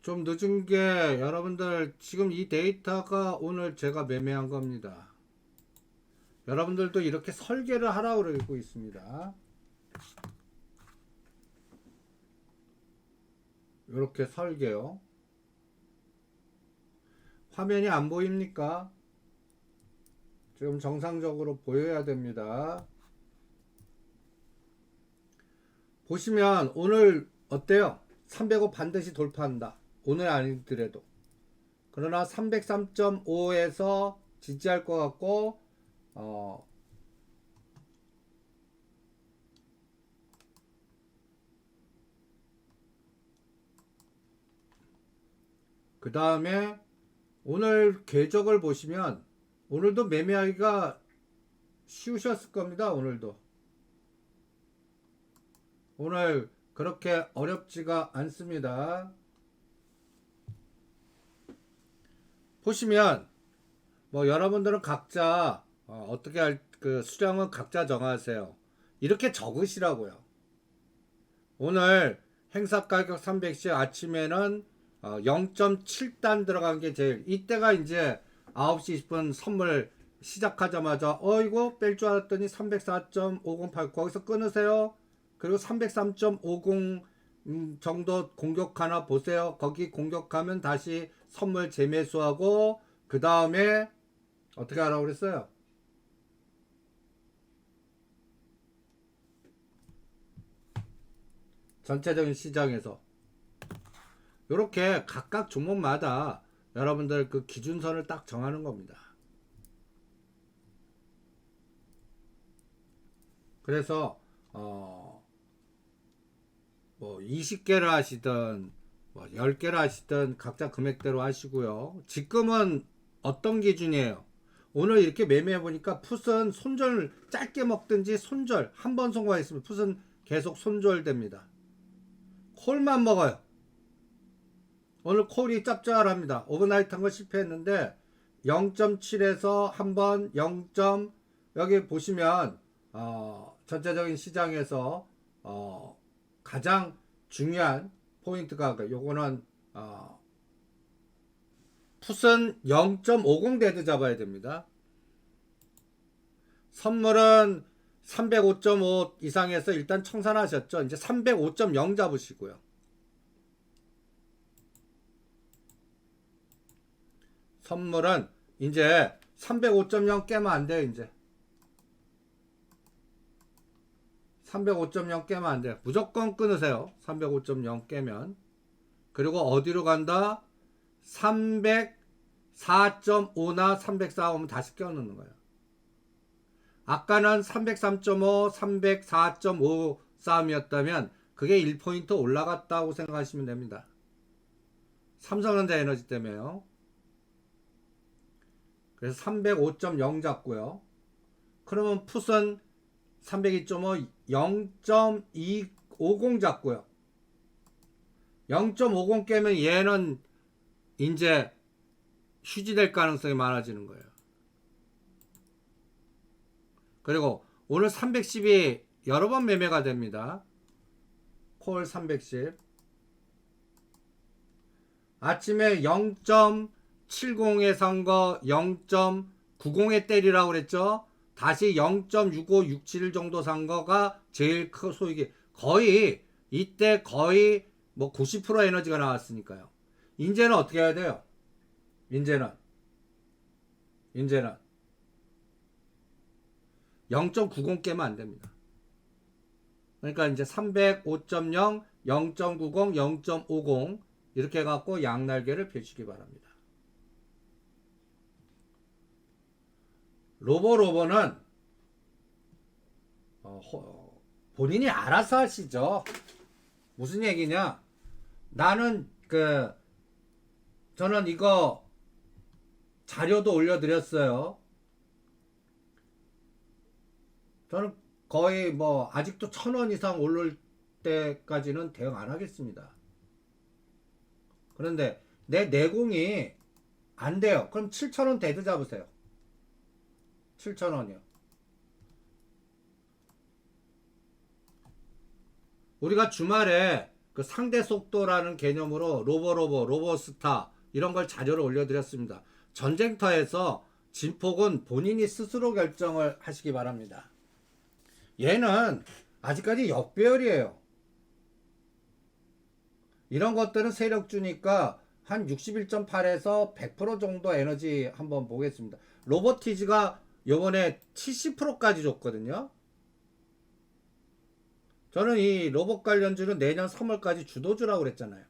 좀 늦은 게 여러분들 지금 이 데이터가 오늘 제가 매매한 겁니다. 여러분들도 이렇게 설계를 하라고 그러고 있습니다. 이렇게 설계요. 화면이 안 보입니까? 지금 정상적으로 보여야 됩니다. 보시면 오늘 어때요? 305 반드시 돌파한다. 오늘 아니더라도. 그러나 303.5에서 지지할 것 같고 그 다음에 오늘 궤적을 보시면 오늘도 매매하기가 쉬우셨을 겁니다. 오늘 그렇게 어렵지가 않습니다. 보시면 뭐 여러분들은 각자 어떻게 그 수량은 각자 정하세요. 이렇게 적으시라고요. 오늘 행사 가격 300시 아침에는 0.7단 들어간 게 제일 이때가 이제 9시 20분 선물 시작하자마자 이거 뺄 줄 알았더니 304.508 거기서 끊으세요. 그리고 303.50 정도 공격하나 보세요. 거기 공격하면 다시 선물 재매수하고 그 다음에 어떻게 하라고 그랬어요? 전체적인 시장에서 이렇게 각각 종목마다 여러분들 그 기준선을 딱 정하는 겁니다. 그래서 뭐 20개를 하시든 뭐 10개를 하시든 각자 금액대로 하시고요. 지금은 어떤 기준이에요? 오늘 이렇게 매매해 보니까 풋은 손절 짧게 먹든지 손절 한 번 성공했으면 풋은 계속 손절됩니다. 콜만 먹어요. 오늘 콜이 짭짤합니다. 오버나이트 한 거 실패했는데 0.7에서 한번 0. 여기 보시면 전체적인 시장에서 가장 중요한 포인트가 요거는 풋은 0.50 데드 잡아야 됩니다. 선물은 305.5 이상에서 일단 청산하셨죠. 이제 305.0 잡으시고요. 선물은 이제 305.0 깨면 안 돼요. 이제 305.0 깨면 안 돼요. 무조건 끊으세요. 305.0 깨면. 그리고 어디로 간다? 304.5나 304 오면 다시 껴넣는 거예요. 아까는 303.5, 304.5 싸움이었다면 그게 1포인트 올라갔다고 생각하시면 됩니다. 삼성전자 에너지 때문에요. 그래서 305.0 잡고요. 그러면 풋은 302.5, 0.250 잡고요. 0.50 깨면 얘는 이제 휴지될 가능성이 많아지는 거예요. 그리고 오늘 310이 여러 번 매매가 됩니다. 콜 310. 아침에 0.70에 산 거 0.90에 때리라고 그랬죠. 다시 0.65, 67 정도 산 거가 제일 큰 소익이 거의 이때 거의 뭐 90% 에너지가 나왔으니까요. 이제는 어떻게 해야 돼요? 이제는 0.90 깨면 안 됩니다. 그러니까 이제 305.0, 0.90, 0.50 이렇게 해갖고 양날개를 펼치기 바랍니다. 로보는 본인이 알아서 하시죠. 무슨 얘기냐? 나는 저는 이거 자료도 올려드렸어요. 저는 거의 뭐 아직도 1,000원 이상 오를 때까지는 대응 안 하겠습니다. 그런데 내 내공이 안 돼요. 그럼 7,000원 데드 잡으세요. 7,000원이요. 우리가 주말에 그 상대 속도라는 개념으로 로버스타 이런 걸 자료를 올려드렸습니다. 전쟁터에서 진폭은 본인이 스스로 결정을 하시기 바랍니다. 얘는 아직까지 역배열이에요. 이런 것들은 세력 주니까 한 61.8에서 100% 정도 에너지 한번 보겠습니다. 로버티즈가 요번에 70%까지 줬거든요. 저는 이 로봇 관련주는 내년 3월까지 주도주라고 그랬잖아요.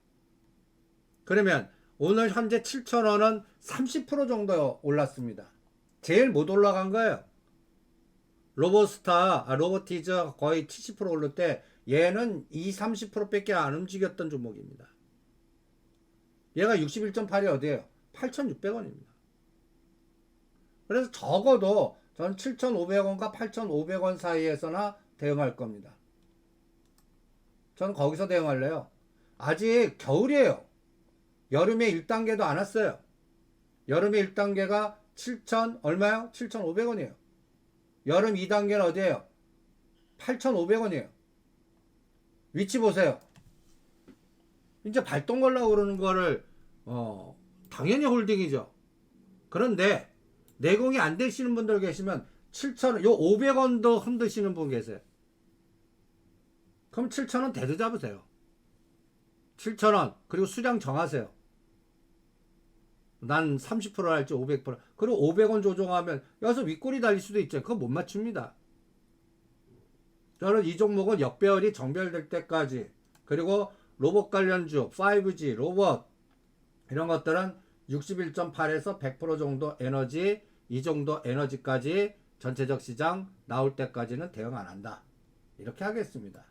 그러면 오늘 현재 7,000원은 30% 정도 올랐습니다. 제일 못 올라간 거예요. 로보티즈 거의 70% 오를 때 얘는 30% 밖에 안 움직였던 종목입니다. 얘가 61.8이 어디예요? 8,600원입니다. 그래서 적어도 저는 7,500원과 8,500원 사이에서나 대응할 겁니다. 저는 거기서 대응할래요. 아직 겨울이에요. 여름에 1단계도 안 왔어요. 여름에 1단계가 7,000 얼마요? 7,500원이에요. 여름 2단계는 어디예요? 8,500원이에요. 위치 보세요. 이제 발동 걸라고 그러는 거를 당연히 홀딩이죠. 그런데 내공이 안 되시는 분들 계시면 7,000원, 요 500원도 흔드시는 분 계세요. 그럼 7,000원 대도 잡으세요. 7,000원 그리고 수량 정하세요. 난 30% 할지 500%. 그리고 500원 조정하면 여기서 윗골이 달릴 수도 있죠. 그거 못 맞춥니다. 저는 이 종목은 역배열이 정별될 때까지, 그리고 로봇 관련주 5G 로봇 이런 것들은 61.8에서 100% 정도 에너지, 이 정도 에너지까지 전체적 시장 나올 때까지는 대응 안 한다. 이렇게 하겠습니다.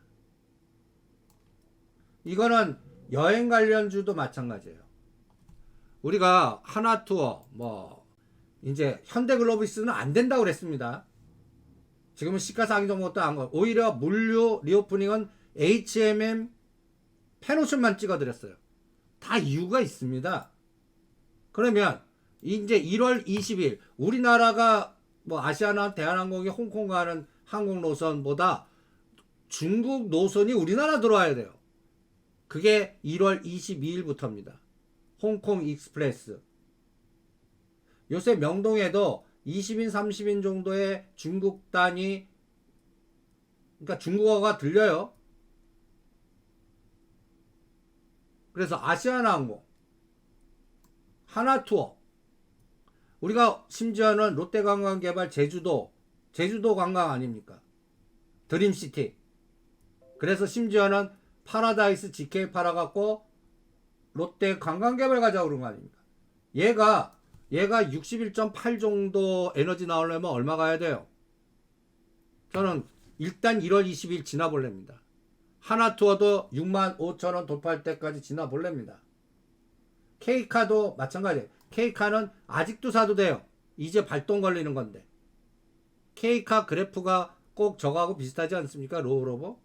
이거는 여행 관련주도 마찬가지예요. 우리가 하나투어 이제 현대글로비스는 안 된다고 그랬습니다. 지금은 시가상위 종목도 안 거. 오히려 물류 리오프닝은 HMM 펜오션만 찍어드렸어요. 다 이유가 있습니다. 그러면 이제 1월 20일 우리나라가 아시아나 대한항공이 홍콩 가는 항공 노선보다 중국 노선이 우리나라 들어와야 돼요. 그게 1월 22일부터입니다. 홍콩 익스프레스. 요새 명동에도 20인 30인 정도의 중국단이, 그러니까 중국어가 들려요. 그래서 아시아나항공, 하나투어, 우리가 심지어는 롯데관광개발 제주도 관광 아닙니까? 드림시티. 그래서 심지어는 파라다이스 GK 팔아갖고 롯데 관광개발 가자고 그런 거 아닙니까? 얘가 61.8 정도 에너지 나오려면 얼마 가야 돼요? 저는 일단 1월 20일 지나볼랍니다. 하나투어도 65,000원 돌파할 때까지 지나볼랍니다. K카도 마찬가지예요. K카는 아직도 사도 돼요. 이제 발동 걸리는 건데. K카 그래프가 꼭 저거하고 비슷하지 않습니까? 로우로버.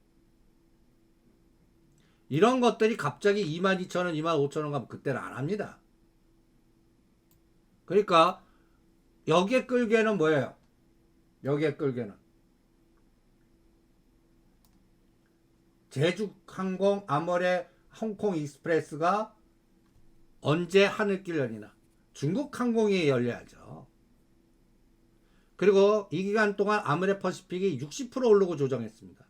이런 것들이 갑자기 22,000원, 25,000원 가면 그때는 안 합니다. 그러니까 여기에 끌기에는 뭐예요? 여기에 끌기에는 제주항공, 아모레, 홍콩 익스프레스가 언제 하늘길 열리나? 중국 항공이 열려야죠. 그리고 이 기간 동안 아모레 퍼시픽이 60% 오르고 조정했습니다.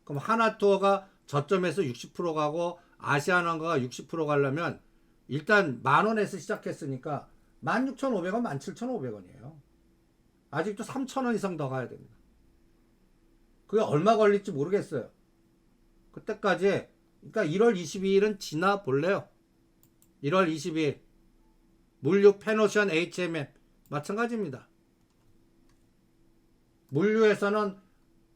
그럼 하나투어가 저점에서 60% 가고 아시아나항공가 60% 가려면 일단 10,000원에서 시작했으니까 16,500원, 17,500원이에요. 아직도 3,000원 이상 더 가야 됩니다. 그게 얼마 걸릴지 모르겠어요. 그때까지, 그러니까 1월 22일은 지나 볼래요. 1월 22일 물류 펜오션 HMM 마찬가지입니다. 물류에서는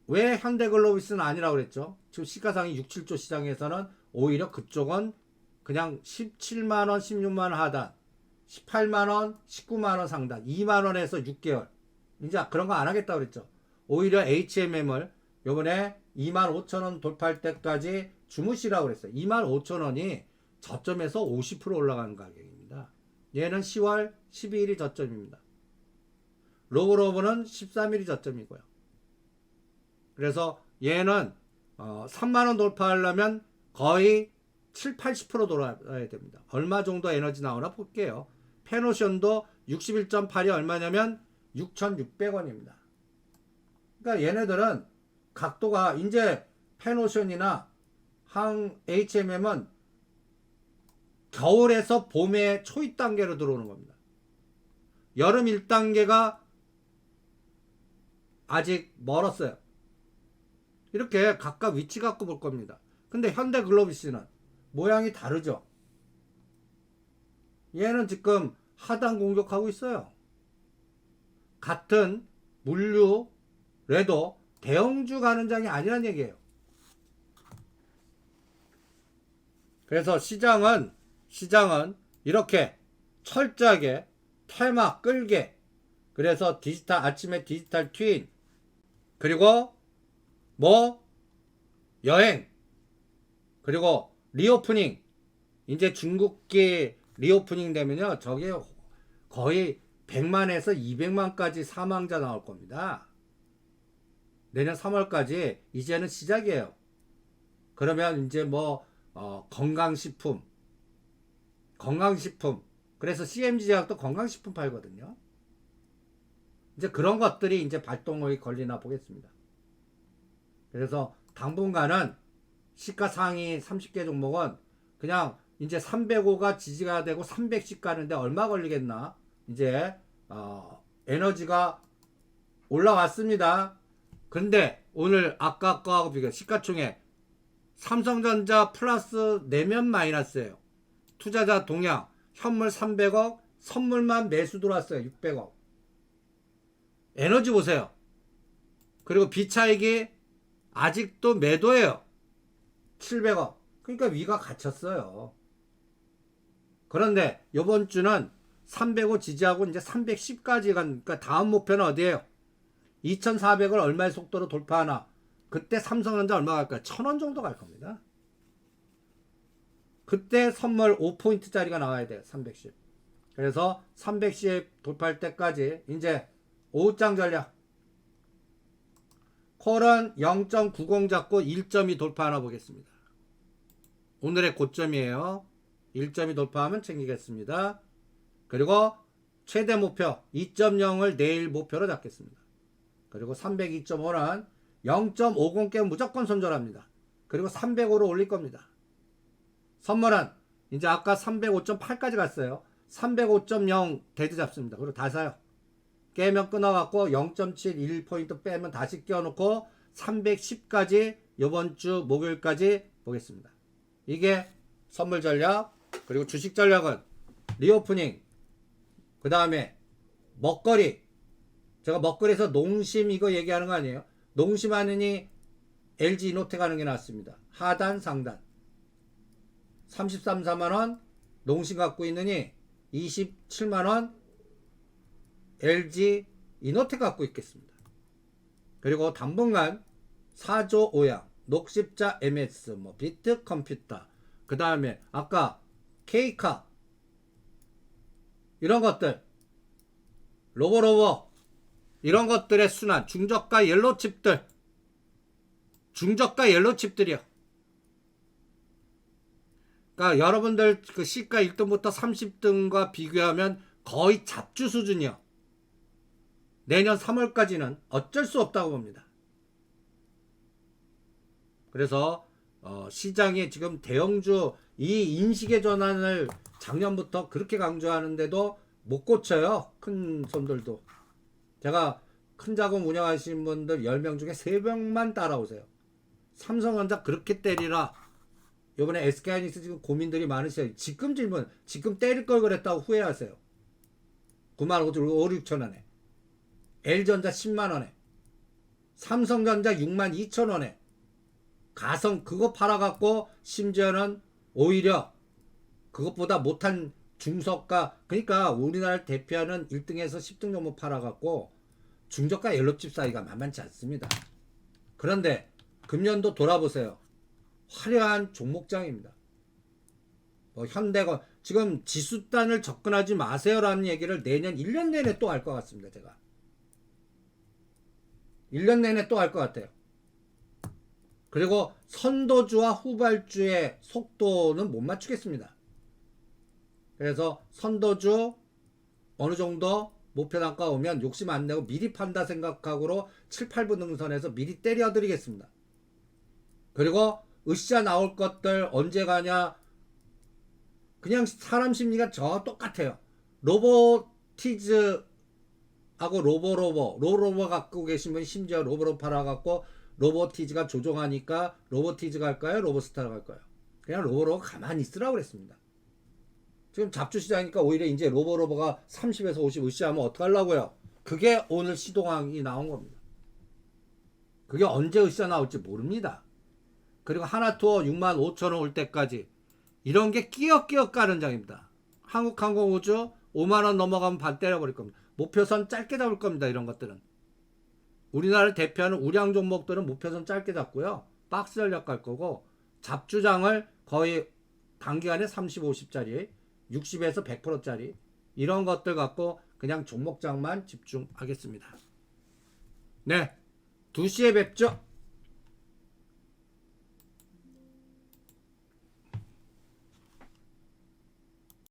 왜 현대글로비스는 아니라고 그랬죠? 지금 시가상위 6, 7조 시장에서는 오히려 그쪽은 그냥 17만원, 16만원 하단, 18만원, 19만원 상단, 2만원에서 6개월. 이제 그런 거 안 하겠다고 그랬죠. 오히려 HMM을 요번에 25,000원 돌파할 때까지 주무시라고 그랬어요. 25,000원이 저점에서 50% 올라가는 가격입니다. 얘는 10월 12일이 저점입니다. 로브로브는 13일이 저점이고요. 그래서 얘는 3만원 돌파하려면 거의 7, 80% 돌아야 됩니다. 얼마 정도 에너지 나오나 볼게요. 페노션도 61.8이 얼마냐면 6,600원입니다. 그러니까 얘네들은 각도가 이제 페노션이나 항 HMM은 겨울에서 봄의 초입 단계로 들어오는 겁니다. 여름 1단계가 아직 멀었어요. 이렇게 각각 위치 갖고 볼 겁니다. 근데 현대 글로비스는 모양이 다르죠. 얘는 지금 하단 공격하고 있어요. 같은 물류래도 대형주 가는 장이 아니란 얘기예요. 그래서 시장은 이렇게 철저하게 테마 끌게, 그래서 디지털, 아침에 디지털 트윈, 그리고 뭐 여행, 그리고 리오프닝, 이제 중국기 리오프닝 되면요 저게 거의 100만에서 200만까지 사망자 나올 겁니다. 내년 3월까지 이제는 시작이에요. 그러면 이제 뭐 건강식품, 그래서 CMG 제약도 건강식품 팔거든요. 이제 그런 것들이 이제 발동이 걸리나 보겠습니다. 그래서 당분간은 시가 상위 30개 종목은 그냥 이제 305가 지지가 되고 310 가는데 얼마 걸리겠나. 이제 에너지가 올라왔습니다. 근데 오늘 아까 거하고 비교, 시가총액 삼성전자 플러스 내면 마이너스예요. 투자자 동향 현물 300억, 선물만 매수 들어왔어요. 600억. 에너지 보세요. 그리고 비차익이 아직도 매도예요. 700억. 그러니까 위가 갇혔어요. 그런데 이번 주는 305 지지하고 이제 310까지 가니까 다음 목표는 어디예요? 2400을 얼마의 속도로 돌파하나? 그때 삼성전자 얼마 갈까요? 1000원 정도 갈 겁니다. 그때 선물 5포인트짜리가 나와야 돼요. 310. 그래서 310 돌파할 때까지 이제 5장 전략. 콜은 0.90 잡고 1.2 돌파하나 보겠습니다. 오늘의 고점이에요. 1.2 돌파하면 챙기겠습니다. 그리고 최대 목표 2.0을 내일 목표로 잡겠습니다. 그리고 302.5는 0.50 깨면 무조건 손절합니다. 그리고 305로 올릴 겁니다. 선물은 이제 아까 305.8까지 갔어요. 305.0 데드 잡습니다. 그리고 다 사요. 깨면 끊어갖고 0.71포인트 빼면 다시 끼워놓고 310까지 이번 주 목요일까지 보겠습니다. 이게 선물 전략. 그리고 주식 전략은 리오프닝, 그 다음에 먹거리. 제가 먹거리에서 농심 이거 얘기하는 거 아니에요. 농심 하느니 LG 이노텍 하는 게 나왔습니다. 하단 상단 33, 4만원 농심 갖고 있느니 27만원 LG 이노텍 갖고 있겠습니다. 그리고 당분간 4조 5양 녹십자 MS, 뭐 비트 컴퓨터, 그 다음에 아까 K카 이런 것들, 로보로보 이런 것들의 순환, 중저가 옐로칩들, 중저가 옐로칩들이요. 그러니까 여러분들 그 시가 1등부터 30등과 비교하면 거의 잡주 수준이요. 내년 3월까지는 어쩔 수 없다고 봅니다. 그래서 시장이 지금 대형주 이 인식의 전환을 작년부터 그렇게 강조하는데도 못 고쳐요. 큰 손들도. 제가 큰 자금 운영하시는 분들 10명 중에 3명만 따라오세요. 삼성전자 그렇게 때리라. 요번에 SK하이닉스 지금 고민들이 많으셔요. 지금 질문, 지금 때릴 걸 그랬다고 후회하세요. 9만 5천 6천원에 L전자 10만원에 삼성전자 6만 2천원에 가성 그거 팔아갖고 심지어는 오히려 그것보다 못한 중저가, 그러니까 우리나라를 대표하는 1등에서 10등 정도 팔아갖고 중저가 옐로칩 사이가 만만치 않습니다. 그런데 금년도 돌아보세요. 화려한 종목장입니다. 현대건 지금 지수단을 접근하지 마세요라는 얘기를 내년 1년 내내 또 할 것 같습니다. 제가 1년 내내 또 할 것 같아요. 그리고 선도주와 후발주의 속도는 못 맞추겠습니다. 그래서 선도주 어느 정도 목표 단가 오면 욕심 안 내고 미리 판다 생각하고 7, 8분 능선에서 미리 때려 드리겠습니다. 그리고 으쌰 나올 것들 언제 가냐? 그냥 사람 심리가 저 똑같아요. 로보티즈하고 로보로버 갖고 계신 분이 심지어 로보로 팔아갖고 로보티즈가 조종하니까 로보티즈 갈까요? 로보스타를 갈까요? 그냥 로보로버 가만히 있으라고 그랬습니다. 지금 잡주시장이니까 오히려 이제 로보로버가 30에서 50 으쌰하면 어떡하려고요? 그게 오늘 시동항이 나온 겁니다. 그게 언제 으쌰 나올지 모릅니다. 그리고 하나투어 65,000원 올 때까지 이런 게 끼역끼역 가는 장입니다. 한국항공우주 5만원 넘어가면 반 때려버릴 겁니다. 목표선 짧게 잡을 겁니다. 이런 것들은. 우리나라를 대표하는 우량 종목들은 목표선 짧게 잡고요. 박스 전략 갈 거고 잡주장을 거의 단기간에 30, 50짜리 60에서 100%짜리 이런 것들 갖고 그냥 종목장만 집중하겠습니다. 네, 2시에 뵙죠.